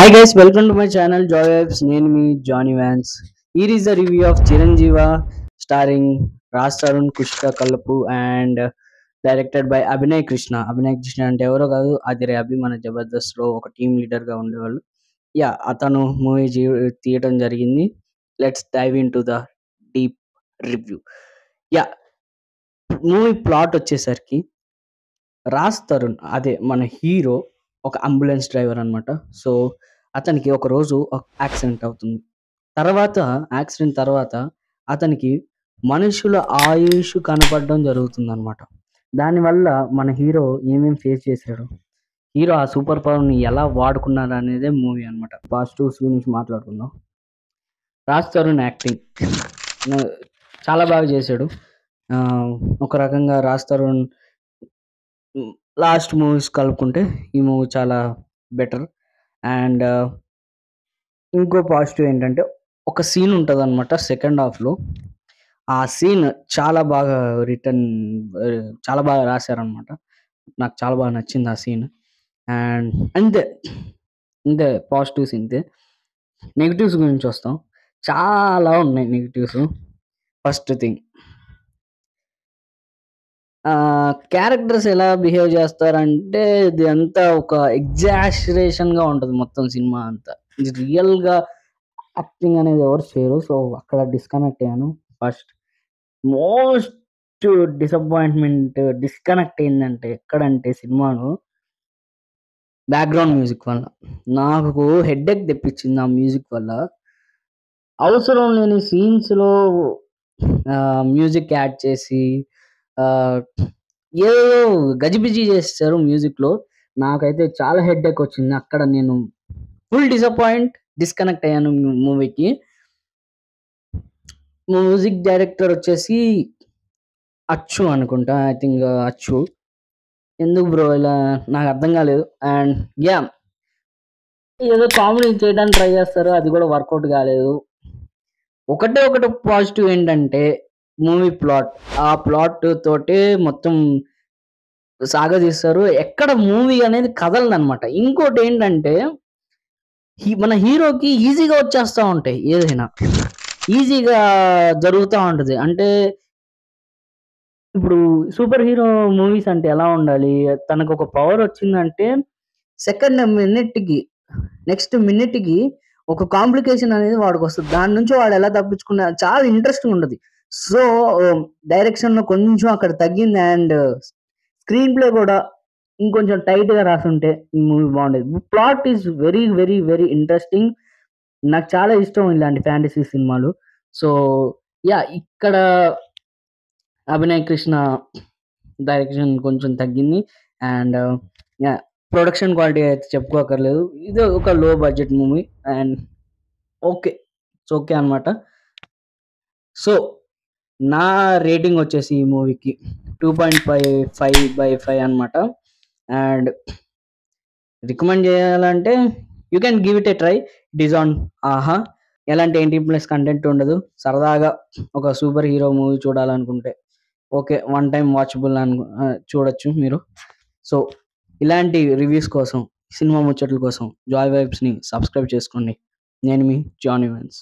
Hi guys, welcome to my channel Joy Vibes. నేను మీ Johnny Vance. Here is the review of Chiranjeeva starring Raj Tarun, కుష్క కల్పు and directed by Abhinay Krishna. Abhinay Krishna అంటే ఎవరో కాదు, ఆదిరే అభి మన జబర్దస్త్ లో ఒక టీమ్ లీడర్ గా ఉండేవాళ్ళు. అతను మూవీ తీయటం జరిగింది. Let's dive into the deep review. Yeah movie plot వచ్చేసరికి రాజ్ తరుణ్ అదే మన హీరో ఒక అంబులెన్స్ డ్రైవర్ అనమాట. సో అతనికి ఒక రోజు ఒక యాక్సిడెంట్ అవుతుంది. యాక్సిడెంట్ తర్వాత అతనికి మనుషుల ఆయుష్ కనపడడం జరుగుతుంది అనమాట. దానివల్ల మన హీరో ఏమేం ఫేస్ చేశాడు, హీరో ఆ సూపర్ పవర్ని ఎలా వాడుకున్నారు అనేదే మూవీ అనమాట. పాజిటివ్స్ గురించి మాట్లాడుకుందాం. రాజ్ తరుణ్ యాక్టింగ్ చాలా బాగా చేశాడు. ఒక రకంగా రాజ్ తరుణ్ లాస్ట్ మూవీస్ కలుపుకుంటే ఈ మూవీ చాలా బెటర్. అండ్ ఇంకో పాజిటివ్ ఏంటంటే ఒక సీన్ ఉంటుంది అనమాట సెకండ్ హాఫ్లో. ఆ సీన్ చాలా బాగా చాలా బాగా రాశారనమాట. నాకు చాలా బాగా నచ్చింది ఆ సీన్. అండ్ అంతే ఇంతే పాజిటివ్స్ ఇంతే. నెగిటివ్స్ గురించి వస్తాం. చాలా ఉన్నాయి నెగిటివ్స్. ఫస్ట్ థింగ్, క్యారెక్టర్స్ ఎలా బిహేవ్ చేస్తారంటే ఇది అంతా ఒక ఎగ్జాషరేషన్గా ఉంటుంది మొత్తం సినిమా అంతా. ఇది రియల్గా యాక్టింగ్ అనేది ఎవరు చేయరు. సో అక్కడ డిస్కనెక్ట్ అయ్యాను. ఫస్ట్ మోస్ట్ డిస్కనెక్ట్ అయిందంటే ఎక్కడంటే సినిమాను బ్యాక్గ్రౌండ్ మ్యూజిక్ వల్ల. నాకు హెడ్ఏక్ తెప్పించింది ఆ మ్యూజిక్ వల్ల. అవసరం లేని సీన్స్లో మ్యూజిక్ యాడ్ చేసి ఏదో గజిబిజి చేస్తారు మ్యూజిక్లో. నాకైతే చాలా హెడ్ఏక్ వచ్చింది. అక్కడ నేను ఫుల్ డిస్కనెక్ట్ అయ్యాను మూవీకి. మ్యూజిక్ డైరెక్టర్ వచ్చేసి అచ్చు అనుకుంటా, ఐ థింక్ అచ్చు. ఎందుకు బ్రో ఇలా నాకు అర్థం కాలేదు. అండ్ ఏదో కామెడీ చేయడానికి ట్రై చేస్తారు, అది కూడా వర్కౌట్ కాలేదు. ఒకటే పాజిటివ్ ఏంటంటే మూవీ ప్లాట్. ఆ ప్లాట్ తోటే మొత్తం సాగదీస్తారు. ఎక్కడ మూవీ అనేది కదలదనమాట. ఇంకోటి ఏంటంటే మన హీరోకి ఈజీగా వచ్చేస్తూ ఉంటాయి, ఏదైనా ఈజీగా జరుగుతూ ఉంటుంది. అంటే ఇప్పుడు సూపర్ హీరో మూవీస్ అంటే ఎలా ఉండాలి, తనకు ఒక పవర్ వచ్చిందంటే నెక్స్ట్ మినిట్కి ఒక కాంప్లికేషన్ అనేది వాడికి వస్తుంది. దాని నుంచి వాడు ఎలా తప్పించుకున్నా చాలా ఇంట్రెస్టింగ్ ఉంటుంది. సో డైరెక్షన్లో కొంచెం అక్కడ తగ్గింది. అండ్ స్క్రీన్ ప్లే కూడా ఇంకొంచెం టైట్గా రాసుంటే ఈ మూవీ బాగుండేది. Plot is very very very interesting. నాకు చాలా ఇష్టం ఇలాంటి ఫ్యాంటసీ సినిమాలు. సో ఇక్కడ అభినయ్ కృష్ణ డైరెక్షన్ కొంచెం తగ్గింది. అండ్ ప్రొడక్షన్ క్వాలిటీ అయితే చెప్పుకోకర్లేదు. ఇది ఒక లో బడ్జెట్ మూవీ అండ్ ఓకే అనమాట. సో నా రేటింగ్ వచ్చేసి ఈ మూవీకి 2.55/5 అనమాట. అండ్ రికమెండ్ చేయాలంటే you can give it A try. It is on ఆహా. ఎలాంటి 18+ కంటెంట్ ఉండదు. సరదాగా ఒక సూపర్ హీరో మూవీ చూడాలనుకుంటే వన్ టైం వాచబుల్ చూడొచ్చు మీరు. సో ఇలాంటి రివ్యూస్ కోసం, సినిమా ముచ్చట్ల కోసం జాయ్ వైబ్స్ని సబ్స్క్రైబ్ చేసుకోండి. నేను మీ జానీ వ్యాన్స్.